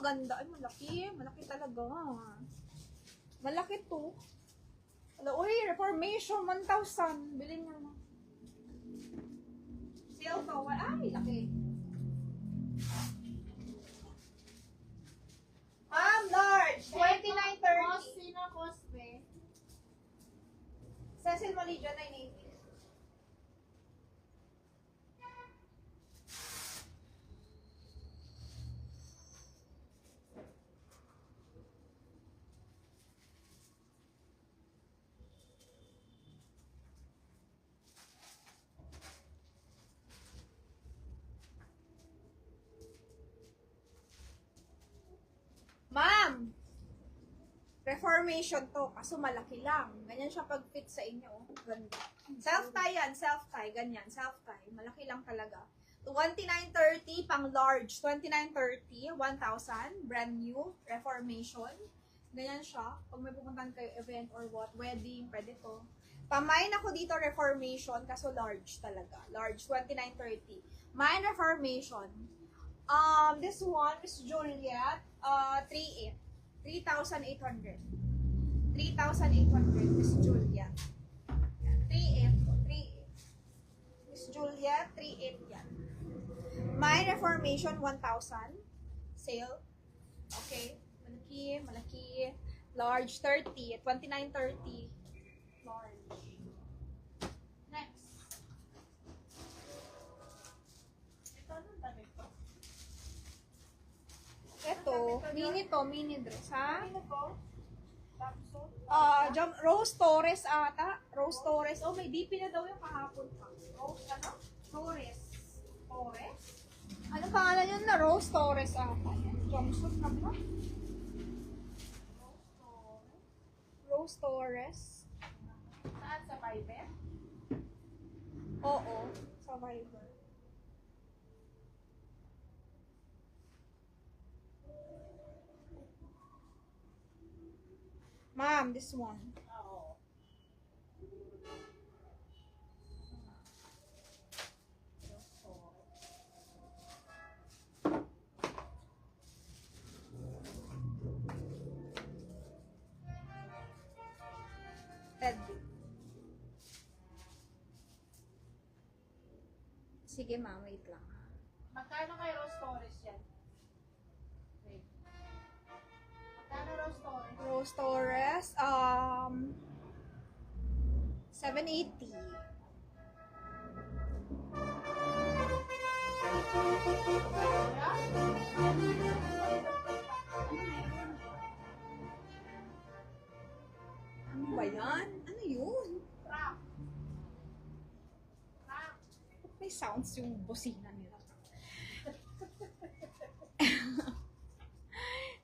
napakaganda. Ay, malaki. Malaki talaga. Malaki to. Hello, uy, Reformation 1,000. Bilhin nyo na. Sale to. Ay, laki. Ma'am, large. 29.30. Sino cosme? Cecil Malidia, 980. Ma'am, Reformation to, kaso malaki lang. Ganyan siya pag-fit sa inyo. Ganda. Self-tie yan, self-tie. Ganyan, self-tie. Malaki lang talaga. 29.30 pang large. 29.30, 1,000. Brand new. Reformation. Ganyan siya. Pag may pupuntahan kayo event or what, wedding, pwede to. Pamain ako dito Reformation, kaso large talaga. Large, 29.30. Mine Reformation. This one, Miss Juliet, 3.8. 3,800. 3,800, Miss Julia. 3.8. 3.8. Miss Julia, 3.8 yan. My Reformation, 1,000. Sale. Okay. Malaki, malaki. Large, 30. 29.30. Large. Next. Ito, mini dress, ha? Rose Torres ata. Rose Torres. Oh, may DP na daw yung kahapon pa. Rose, ano? Torres. Torres? Ano pangalan yun na? Rose Torres ata. Jumpsuit na ba? Rose Torres. Saan? Sa Viber? Oo, sa Viber. Ma'am, this one. Oo. Teddy. Sige, ma'am, wait lang. Magkano kay Rose Torres yan? Wait. Magkano Rose Torres? Rose Torres, 780. Ano ba yan? Ano yun? Trap. Trap. May sounds yung busina nila.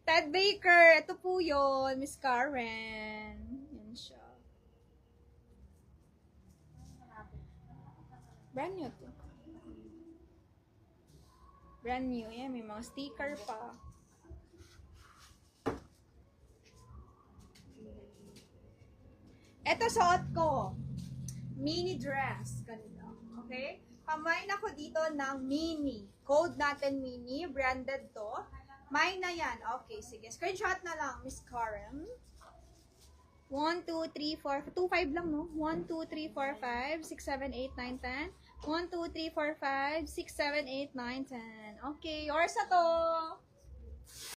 Ted Baker, ito po yun, Miss Karen. Yan siya. Brand new to. Brand new. Yan, may mga sticker pa. Ito suot ko. Mini dress. Ganda. Okay? Pamain ako dito ng mini. Code natin mini. Branded to. Mine na yan. Okay, sige. Screenshot na lang, Miss Karen. 1, 2, 3, 4, 2, 5 lang, no? 1, 2, 3, 4, 5, 6, 7, 8, 9, 10. 1, 2, 3, 4, 5, 6, 7, 8, 9, 10. Okay, yours na to.